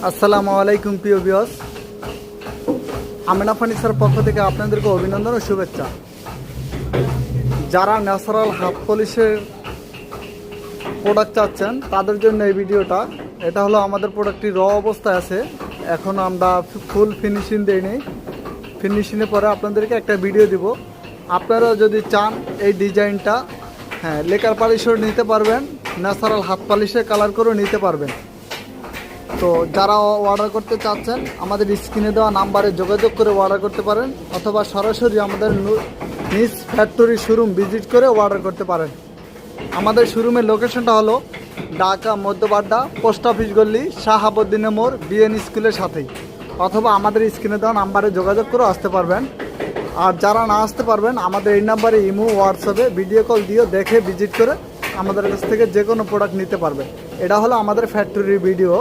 আসসালামু আলাইকুম প্রিয় ভিউয়ার্স, আমিনা ফার্নিচার পক্ষ থেকে আপনাদেরকে অভিনন্দন ও শুভেচ্ছা। যারা ন্যাচারাল হাত পলিশের প্রোডাক্ট চাচ্ছেন তাদের জন্য এই ভিডিওটা। এটা হলো আমাদের প্রোডাক্টটি র অবস্থায় আছে, এখন আমরা ফুল ফিনিশিং দিইনি। ফিনিশিংয়ের পরে আপনাদেরকে একটা ভিডিও দিব। আপনারা যদি চান এই ডিজাইনটা লেকার পালিশও নিতে পারবেন, ন্যাচারাল হাত পলিশে কালার করেও নিতে পারবেন। তো যারা অর্ডার করতে চাচ্ছেন আমাদের স্ক্রিনে দেওয়া নাম্বারে যোগাযোগ করে অর্ডার করতে পারেন, অথবা সরাসরি আমাদের নিজ ফ্যাক্টরি শোরুম ভিজিট করে অর্ডার করতে পারেন। আমাদের শোরুমের লোকেশনটা হলো ঢাকা মধ্যবাড্ডা পোস্ট অফিস গল্লি শাহাবুদ্দিনের মোড় বিএন স্কুলের সাথেই, অথবা আমাদের স্ক্রিনে দেওয়া নাম্বারে যোগাযোগ করে আসতে পারবেন। আর যারা না আসতে পারবেন আমাদের এই নাম্বারে ইমো হোয়াটসঅ্যাপে ভিডিও কল দিয়েও দেখে ভিজিট করে আমাদের কাছ থেকে যে কোনো প্রোডাক্ট নিতে পারবেন। এটা হলো আমাদের ফ্যাক্টরির ভিডিও।